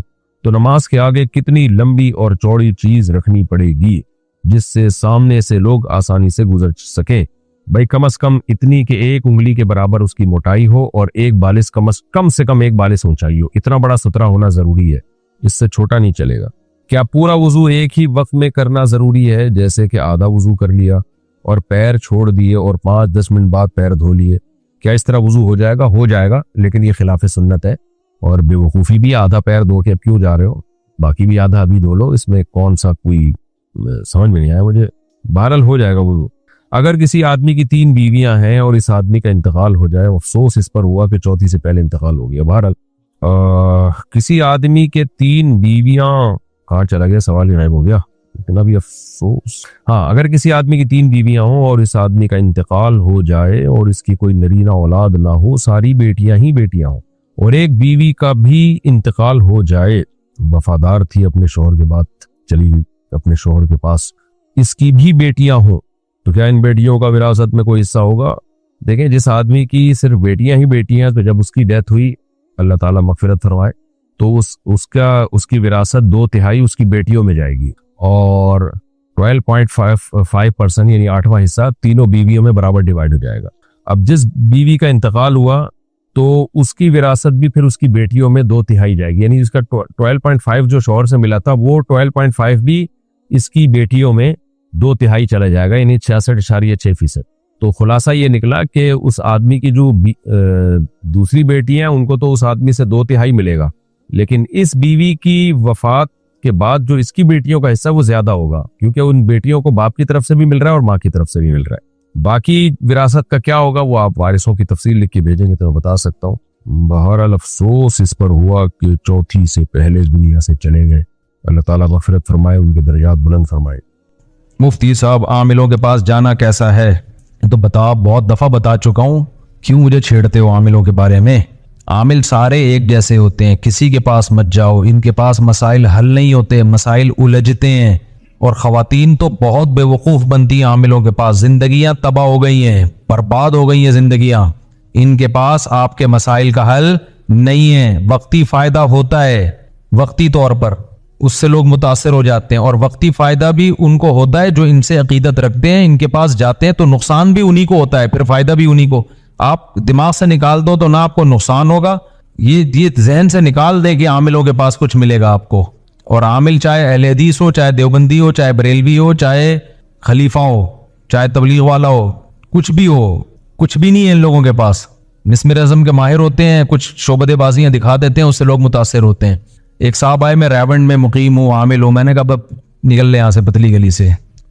تو نماز کے آگے کتنی لمبی اور چوڑی چیز رکھنی پڑے گی جس سے سامنے سے لوگ آسانی سے گزر سکیں؟ بھائی کم از کم اتنی کہ ایک انگلی کے برابر اس کی موٹائی ہو اور ایک بالش کم سے کم ایک بالش اونچائی ہو. اتنا بڑا سترہ ہونا ضروری ہے, اس سے چھوٹا نہیں چلے گا. کیا پورا وضو ایک ہی وقت میں کرنا ضروری ہے, جیسے کہ آدھا وضو کر لیا اور پیر چھوڑ دیے اور 5-10 منٹ بعد پیر دھو لیے, کیا اس طرح وضو ہو جائے گا؟ ہو جائے گا, لیکن یہ خلاف سنت ہے اور بے وقوفی بھی. آدھا پیر دھو کے اب کیوں جا رہے ہو, باقی بھی آدھا ابھی دھو لو, اس میں کون سا کوئی سمجھ میں نہیں آیا مجھے. بہرحال ہو جائے گا وضو. اگر کسی آدمی کی 3 بیویاں ہیں اور اس آدمی کا انتقال ہو جائے, افسوس اس پر ہوا کہ چوتھی سے پہلے انتقال ہو گیا. بہرحال کسی آدمی کے 3 بیویاں, کہاں چلا گیا سوال ہی غائب ہو گیا, لیکن ابھی افسوس. ہاں, اگر کسی آدمی کی 3 بیویاں ہوں اور اس آدمی کا انتقال ہو جائے اور اس کی کوئی نرینہ اولاد نہ ہو, ساری بیٹیاں ہی بیٹیاں ہوں, اور ایک بیوی کا بھی انتقال ہو جائے, وفادار تھی اپنے شوہر کے بعد چلی گئی اپنے شوہر کے پاس, اس کی بھی بیٹیاں ہوں, تو کیا ان بیٹیوں کا وراثت میں کوئی حصہ ہوگا؟ دیکھیں, جس آدمی کی صرف بیٹیاں ہی بیٹیاں, تو جب اس کی ڈیتھ ہوئی, اللہ تعالیٰ مغفرت فرمائے, تو اس کی وراثت 2/3 اس کی بیٹیوں میں جائے گی, اور 12.5% یعنی 8واں حصہ تینوں بیویوں میں برابر ڈیوائیڈ ہو جائے گا. اب جس بیوی کا انتقال ہوا تو اس کی وراثت بھی پھر اس کی بیٹیوں میں 2/3 جائے گی, یعنی اس کا 12.5 جو شوہر سے ملا تھا وہ 12.5 بھی اس کی بیٹیوں میں 2/3 چلا جائے گا, یعنی 66.6%. تو خلاصہ یہ نکلا کہ اس آدمی کی جو دوسری بیٹی ہیں ان کو تو اس آدمی سے 2/3 ملے گا, لیکن اس بیوی کی وفات کے بعد جو اس کی بیٹیوں کا حصہ وہ زیادہ ہوگا, کیونکہ ان بیٹیوں کو باپ کی طرف سے بھی مل رہا ہے اور ماں کی طرف سے بھی مل رہا ہے. باقی وراثت کا کیا ہوگا وہ آپ وارثوں کی تفصیل لکھ کے بھیجیں گے تو میں بتا سکتا ہوں. بہرحال افسوس اس پر ہوا کہ چوتھی سے پہلے دنیا سے چلے گئے. اللہ تعالیٰ مغفرت فرمائے, ان کے درجات بلند فرمائے. مفتی صاحب, عاملوں کے پاس جانا کیسا ہے؟ تو بہت دفعہ بتا چکا ہوں, کیوں مجھے چھیڑتے ہو عاملوں کے بارے میں؟ عامل سارے ایک جیسے ہوتے ہیں, کسی کے پاس مت جاؤ, ان کے پاس مسائل حل نہیں ہوتے, مسائل الجھتے ہیں. اور خواتین تو بہت بے وقوف بنتی ہیں عاملوں کے پاس, زندگیاں تباہ ہو گئی ہیں, برباد ہو گئی ہیں زندگیاں. ان کے پاس آپ کے مسائل کا حل نہیں ہے. وقتی فائدہ ہوتا ہے, وقتی طور پر اس سے لوگ متاثر ہو جاتے ہیں, اور وقتی فائدہ بھی ان کو ہوتا ہے جو ان سے عقیدت رکھتے ہیں. ان کے پاس جاتے ہیں تو نقصان بھی انہی کو ہوتا ہے, پھر فائدہ بھی انہی کو. آپ دماغ سے نکال دو تو نہ آپ کو نقصان ہوگا, یہ ذہن سے نکال دے کہ عاملوں کے پاس کچھ ملے گا آپ کو. اور عامل چاہے اہل حدیث ہو, چاہے دیوبندی ہو, چاہے بریلوی ہو, چاہے خلیفہ ہو, چاہے تبلیغ والا ہو, کچھ بھی ہو, کچھ بھی نہیں ہے ان لوگوں کے پاس. مسمر اعظم کے ماہر ہوتے ہیں, کچھ شعبدے بازیاں دکھا دیتے ہیں, اس سے لوگ متاثر ہوتے ہیں. ایک صاحب آئے, میں ریونڈ میں مقیم ہوں, عامل ہوں. میں نے کہا اب نکل لے یہاں سے پتلی گلی سے,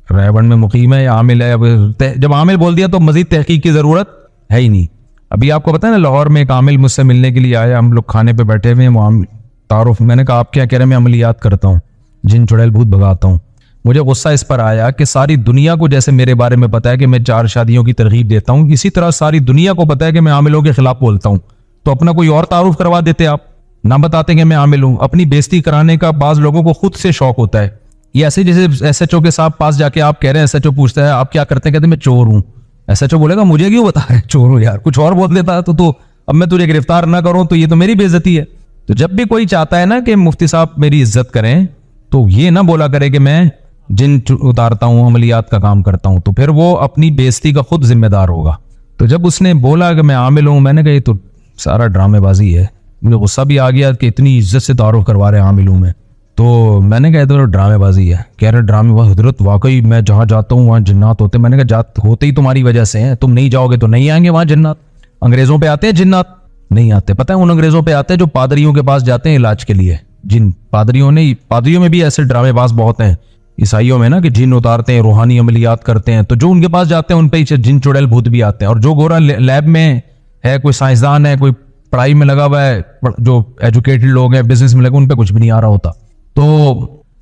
ریونڈ میں مقیم ہے یا عامل ہے؟ جب عامل بول دیا تو مزید تحقیق کی ضرورت ہے ہی نہیں. ابھی آپ کو پتہ ہے نا, لاہور میں ایک عامل مجھ سے ملنے کے لیے آیا, ہم لوگ کھانے پہ بیٹھے ہوئے ہیں, تعارف. میں نے کہا آپ کیا کہہ رہے ہیں؟ میں عملیات کرتا ہوں, جن چڑیل بھوت بھگاتا ہوں. مجھے غصہ اس پر آیا کہ ساری دنیا کو جیسے میرے بارے میں پتا ہے کہ میں 4 شادیوں کی ترغیب دیتا ہوں, اسی طرح ساری دنیا کو پتا ہے کہ میں عاملوں کے خلاف بولتا ہوں. تو اپنا کوئی اور تعارف کروا دیتے, آپ نہ بتاتے کہ میں عامل ہوں. اپنی بےزتی کرانے کا بعض لوگوں کو خود سے شوق ہوتا ہے. یہ ایسے جیسے ایس ایچ او کے صاحب پاس جا کے آپ کہہ رہے ہیں, ایس ایچ او پوچھتا ہے آپ کیا کرتے ہیں, کہتے ہیں میں چور ہوں. ایس ایچ او بولے گا مجھے کیوں بتا رہے چور ہوں یار, کچھ اور بول دیتا تو اب میں تجھے گرفتار نہ کروں تو یہ تو میری بے عزتی ہے. تو جب بھی کوئی چاہتا ہے نا کہ مفتی صاحب میری عزت کریں, تو یہ نہ بولا کرے کہ میں جن اتارتا ہوں, عملیات کا کام کرتا ہوں, تو پھر وہ اپنی بے عزتی کا خود ذمہ دار ہوگا. تو جب اس نے بولا کہ میں عامل ہوں, میں نے کہا یہ تو سارا ڈرامے بازی ہے. مجھے غصہ بھی آ گیا کہ اتنی عزت سے تعارف کروا رہے عامل ہوں میں. تو میں نے کہا تو ڈرامے بازی ہے. کہہ رہے ڈرامے بازی حضرت, واقعی میں جہاں جاتا ہوں وہاں جنات ہوتے. میں نے کہا جات ہوتے ہی تمہاری وجہ سے ہیں, تم نہیں جاؤ گے تو نہیں آئیں گے وہاں جنات. انگریزوں پہ آتے ہیں جنات؟ نہیں آتے. پتہ ہے ان انگریزوں پہ آتے ہیں جو پادریوں کے پاس جاتے ہیں علاج کے لیے. جن پادریوں میں بھی ایسے ڈرامے باز بہت ہیں عیسائیوں میں نا, کہ جن اتارتے ہیں, روحانی عملیات کرتے ہیں. تو جو ان کے پاس جاتے ہیں ان پہ جن چڑیل بھوت بھی آتے ہیں. اور جو گورا لیب میں ہے, کوئی سائنسدان ہے, کوئی پڑھائی میں لگا ہوا ہے, جو ایجوکیٹڈ لوگ ہیں, بزنس میں لگے, ان پہ کچھ بھی نہیں آ رہا ہوتا. تو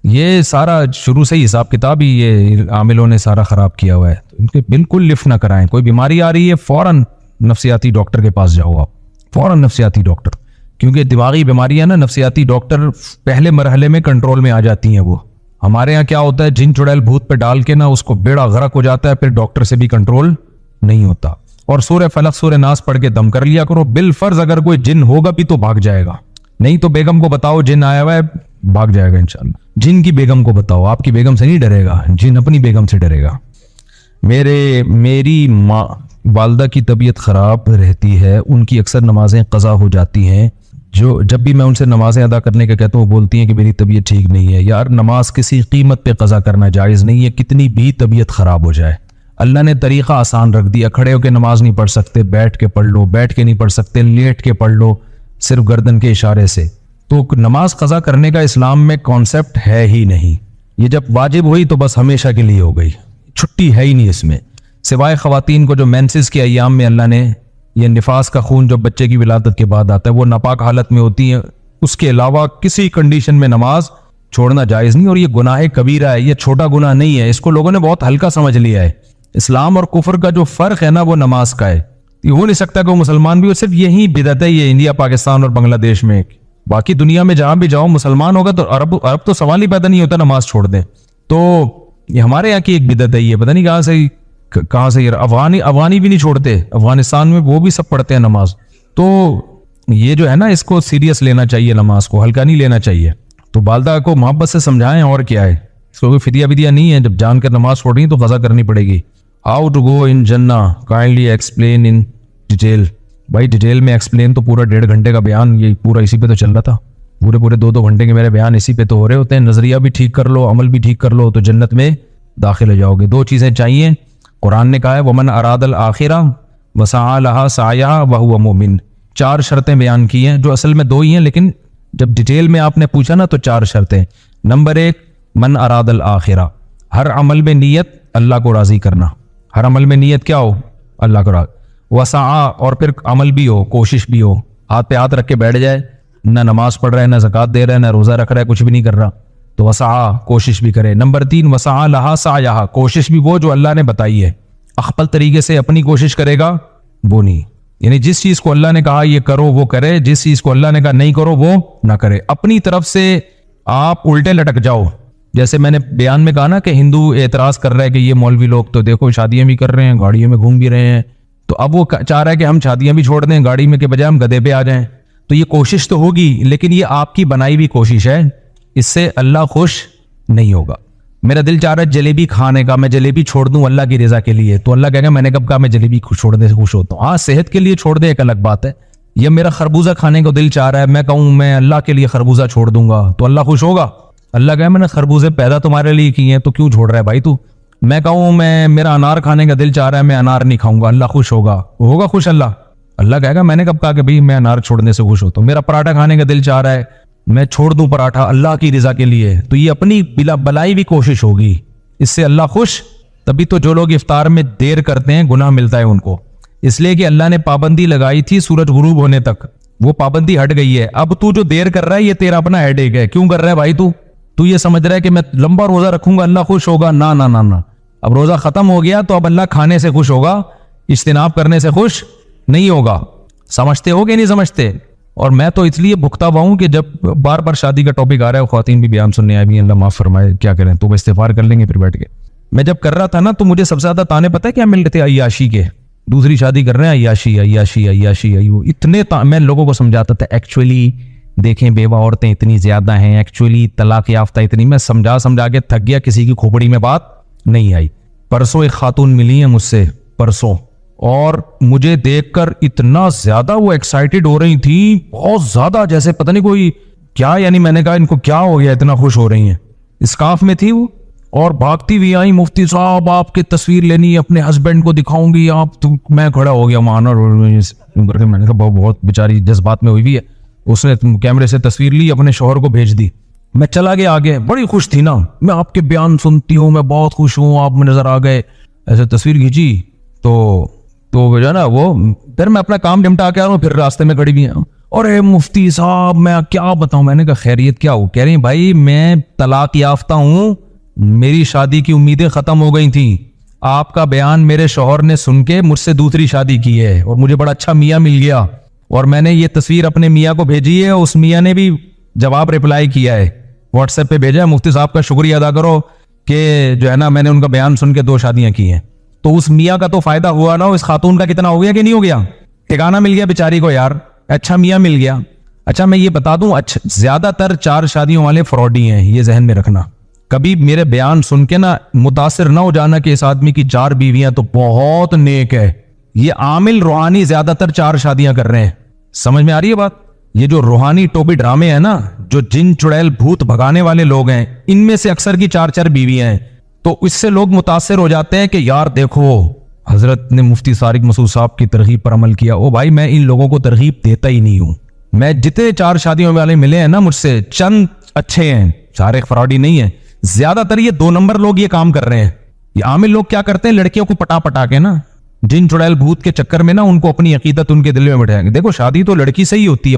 یہ سارا شروع سے ہی حساب کتاب ہی یہ عاملوں نے سارا خراب کیا ہوا ہے. ان کے بالکل لفٹ نہ کرائیں. کوئی بیماری آ رہی ہے فوراً نفسیاتی ڈاکٹر کے پاس جاؤ, آپ فوراً نفسیاتی ڈاکٹر. کیونکہ دماغی بیماریاں نا نفسیاتی ڈاکٹر پہلے مرحلے میں کنٹرول میں آ جاتی ہیں. وہ ہمارے ہاں کیا ہوتا ہے, جن چڑیل بھوت پہ ڈال کے نا اس کو بیڑا غرق ہو جاتا ہے, پھر ڈاکٹر سے بھی کنٹرول نہیں ہوتا. اور سورہ فلق سورہ ناس پڑھ کے دم کر لیا کرو. بالفرض اگر کوئی جن ہوگا بھی تو بھاگ جائے گا, نہیں تو بیگم کو بتاؤ جن آیا ہوا ہے, بھاگ جائے گا انشاءاللہ. جن کی بیگم کو بتاؤ, آپ کی بیگم سے نہیں ڈرے گا, جن اپنی بیگم سے ڈرے گا. میری ماں والدہ کی طبیعت خراب رہتی ہے, ان کی اکثر نمازیں قضا ہو جاتی ہیں. جب بھی میں ان سے نمازیں ادا کرنے کا کہتا ہوں, وہ بولتی ہیں کہ میری طبیعت ٹھیک نہیں ہے. یار نماز کسی قیمت پہ قضا کرنا جائز نہیں ہے, کتنی بھی طبیعت خراب ہو جائے. اللہ نے طریقہ آسان رکھ دیا, کھڑے ہو کے نماز نہیں پڑھ سکتے, بیٹھ کے پڑھ لو, بیٹھ کے نہیں پڑھ سکتے, لیٹ کے پڑھ لو, صرف گردن کے اشارے سے. تو نماز قضا کرنے کا اسلام میں کانسیپٹ ہے ہی نہیں. یہ جب واجب ہوئی تو بس ہمیشہ کے لیے ہو گئی, چھٹی ہے ہی نہیں اس میں. سوائے خواتین کو جو مینسز کے ایام میں اللہ نے یہ نفاس کا خون جو بچے کی ولادت کے بعد آتا ہے وہ ناپاک حالت میں ہوتی ہیں, اس کے علاوہ کسی کنڈیشن میں نماز چھوڑنا جائز نہیں. اور یہ گناہ کبیرہ ہے, یہ چھوٹا گناہ نہیں ہے. اس کو لوگوں نے بہت ہلکا سمجھ لیا ہے. اسلام اور کفر کا جو فرق ہے نا وہ نماز کا ہے. یہ ہو نہیں سکتا کہ وہ مسلمان بھی ہو, صرف یہی بدعت ہے یہ انڈیا, پاکستان اور بنگلہ دیش میں. باقی دنیا میں جہاں بھی جاؤ مسلمان ہوگا تو عرب تو سوال ہی پیدا نہیں ہوتا نماز چھوڑ دیں. تو یہ ہمارے یہاں کی ایک بدعت ہے, یہ پتہ نہیں کہاں سے افغانی بھی نہیں چھوڑتے, افغانستان میں وہ بھی سب پڑھتے ہیں نماز. تو یہ جو ہے نا اس کو سیریس لینا چاہیے, نماز کو ہلکا نہیں لینا چاہیے. تو والدہ کو محبت سے سمجھائیں, اور کیا ہے, اس کو کوئی فدیہ نہیں ہے. جب جان کر نماز چھوڑ رہی تو قضا کرنی پڑے گی. ہاؤ ٹو گو ان جنہ کائنڈلی ایکسپلین ان ڈیٹیل. بھائی ڈیٹیل میں ایکسپلین تو پورا 1.5 گھنٹے کا بیان یہ پورا اسی پہ تو چل رہا تھا. پورے 2 گھنٹے کے میرے بیان اسی پہ تو ہو رہے ہوتے ہیں. نظریہ بھی ٹھیک کر لو, عمل بھی ٹھیک کر لو تو جنت میں داخل ہو جاؤ گے. 2 چیزیں چاہیے. قرآن نے کہا ہے ومن اراد الآخرہ وسعى لها سعيها وهو مؤمن. 4 شرطیں بیان کی ہیں جو اصل میں 2 ہی ہیں, لیکن جب ڈیٹیل میں آپ نے پوچھا نا تو 4 شرطیں. نمبر 1 من اراد الآخرہ, ہر عمل میں نیت اللہ کو راضی کرنا. ہر عمل میں نیت کیا ہو, اللہ کو راضی. وسعى, اور پھر عمل بھی ہو, کوشش بھی ہو. ہاتھ پہ ہاتھ رکھ کے بیٹھ جائے, نہ نماز پڑھ رہا ہے, نہ زکوٰۃ دے رہا ہے, نہ روزہ رکھ رہا ہے, کچھ بھی نہیں کر رہا, تو وسعى کوشش بھی کرے. نمبر 3 وسعى لها سعيها, کوشش بھی وہ جو اللہ نے بتائی ہے. اخپل طریقے سے اپنی کوشش کرے گا وہ نہیں, یعنی جس چیز کو اللہ نے کہا یہ کرو وہ کرے, جس چیز کو اللہ نے کہا نہیں کرو وہ نہ کرے. اپنی طرف سے آپ الٹے لٹک جاؤ. جیسے میں نے بیان میں کہا نا کہ ہندو اعتراض کر رہا ہے کہ یہ مولوی لوگ تو دیکھو شادیاں بھی کر رہے ہیں, گاڑیوں میں گھوم بھی رہے ہیں, تو اب وہ چاہ رہا ہے کہ ہم شادیاں بھی چھوڑ دیں, گاڑی میں کے بجائے ہم گدھے پہ آ جائیں. تو یہ کوشش تو ہوگی, لیکن یہ آپ کی بنائی ہوئی کوشش ہے, اس سے اللہ خوش نہیں ہوگا. میرا دل چاہ رہا ہے جلیبی کھانے کا, میں جلیبی چھوڑ دوں اللہ کی رضا کے لیے, تو اللہ کہے گا میں نے کب کہا میں جلیبی چھوڑنے سے خوش ہوتا ہوں. ہاں صحت کے لیے چھوڑ دے ایک الگ بات ہے. یہ میرا خربوزہ کھانے کو دل چاہ رہا ہے, میں کہوں میں اللہ کے لیے خربوزہ چھوڑ دوں گا تو اللہ خوش ہوگا. اللہ کہے میں نے خربوزے پیدا تمہارے لیے کیے ہیں تو کیوں چھوڑ رہا ہے بھائی تو. میں کہوں میرا انار کھانے کا دل چاہ رہا ہے, میں انار نہیں کھاؤں گا, اللہ خوش ہوگا خوش اللہ. اللہ کہے گا میں نے کب کہا کہ بھائی میں انار چھوڑنے سے خوش ہوتا ہوں. میرا پراٹھا کھانے کا دل چاہ رہا ہے, میں چھوڑ دوں پراٹھا اللہ کی رضا کے لیے, تو یہ اپنی بلائی بھی کوشش ہوگی, اس سے اللہ خوش. تبھی تو جو لوگ افطار میں دیر کرتے ہیں گناہ ملتا ہے ان کو, اس لیے کہ اللہ نے پابندی لگائی تھی سورج غروب ہونے تک, وہ پابندی ہٹ گئی ہے. اب تو جو دیر کر رہا ہے یہ تیرا اپنا ہیڈ ایک ہے. کیوں کر رہا ہے بھائی تو یہ سمجھ رہا ہے کہ میں لمبا روزہ رکھوں گا اللہ خوش ہوگا. نہ نہ نہ, اب روزہ ختم ہو گیا تو اب اللہ کھانے سے خوش ہوگا, اجتناب کرنے سے خوش نہیں ہوگا. سمجھتے ہو کہ نہیں سمجھتے؟ اور میں تو اس لیے بھگتا ہوا ہوں کہ جب بار بار شادی کا ٹاپک آ رہا ہے, خواتین بھی بیان سننے آئی بھی, اللہ معاف فرمائے, کیا کریں, تو استغفار کر لیں گے پھر بیٹھ کے. میں جب کر رہا تھا نا تو مجھے سب سے زیادہ تانے پتہ ہے کیا مل رہے تھے, عیاشی کے. دوسری شادی کر رہے ہیں, عیاشی. اتنے میں لوگوں کو سمجھاتا تھا ایکچولی دیکھیں بیوہ عورتیں اتنی زیادہ ہیں, ایکچولی طلاق یافتہ اتنی. میں سمجھا کے تھک گیا, کسی کی کھوپڑی میں بات نہیں آئی. پرسوں ایک خاتون ملی ہیں مجھ سے پرسوں, اور مجھے دیکھ کر اتنا زیادہ وہ ایکسائٹڈ ہو رہی تھی, بہت زیادہ, جیسے پتہ نہیں کوئی کیا, یعنی میں نے کہا ان کو کیا ہو گیا اتنا خوش ہو رہی ہیں. اسکارف میں تھی وہ, اور بھاگتی ہوئی آئی, مفتی صاحب آپ کی تصویر لینی, اپنے ہسبینڈ کو دکھاؤں گی آپ. میں کھڑا ہو گیا وہاں, میں نے کہا بہت بیچاری جذبات میں ہوئی بھی ہے. اس نے کیمرے سے تصویر لی, اپنے شوہر کو بھیج دی. میں چلا گیا آگے, بڑی خوش تھی نا, میں آپ کے بیان سنتی ہوں, میں بہت خوش ہوں, آپ میں نظر آ گئے, ایسے تصویر کھینچی. تو جو ہے نا وہ پھر میں اپنا کام نمٹا کے آ رہا ہوں, پھر راستے میں کھڑی بھی ہیں, اور اے مفتی صاحب میں کیا بتاؤں. میں نے کہا خیریت کیا ہو؟ کہہ رہی بھائی میں طلاق یافتہ ہوں, میری شادی کی امیدیں ختم ہو گئی تھیں, آپ کا بیان میرے شوہر نے سن کے مجھ سے دوسری شادی کی ہے, اور مجھے بڑا اچھا میاں مل گیا, اور میں نے یہ تصویر اپنے میاں کو بھیجی ہے, اس میاں نے بھی جواب رپلائی کیا ہے, واٹس ایپ پہ بھیجا ہے, مفتی صاحب کا شکریہ ادا کرو کہ جو ہے نا میں نے ان کا بیان سن کے 2 شادیاں کی ہیں. تو اس میاں کا تو فائدہ ہوا نا, اس خاتون کا کتنا ہو گیا کہ نہیں ہو گیا؟ ٹھکانہ مل گیا بیچاری کو یار, اچھا میاں مل گیا. اچھا میں یہ بتا دوں، اچھا زیادہ تر 4 شادیوں والے فراڈی ہیں، یہ ذہن میں رکھنا. کبھی میرے بیان سن کے نا متاثر نہ ہو جانا کہ اس آدمی کی 4 بیویاں تو بہت نیک ہے. یہ عامل روحانی زیادہ تر 4 شادیاں کر رہے ہیں. سمجھ میں آ رہی ہے بات؟ یہ جو روحانی ٹوپی ڈرامے ہیں نا، جو جن چڑیل بھوت بھگانے والے لوگ ہیں، ان میں سے اکثر کی 4 بیویاں ہیں. تو اس سے لوگ متاثر ہو جاتے ہیں کہ یار دیکھو حضرت نے مفتی صارق مسعود صاحب کی ترغیب پر عمل کیا. او بھائی میں ان لوگوں کو ترغیب دیتا ہی نہیں ہوں. میں جتنے 4 شادیوں والے ملے ہیں نا مجھ سے، چند اچھے ہیں، سارے فراڈی نہیں ہیں. زیادہ تر یہ 2 نمبر لوگ یہ کام کر رہے ہیں. یہ عامل لوگ کیا کرتے ہیں، لڑکیوں کو پٹا کے نا جن چڑیل بھوت کے چکر میں نا ان کو اپنی عقیدت ان کے دل میں بٹھائیں گے. دیکھو شادی تو لڑکی سے ہی ہوتی ہے.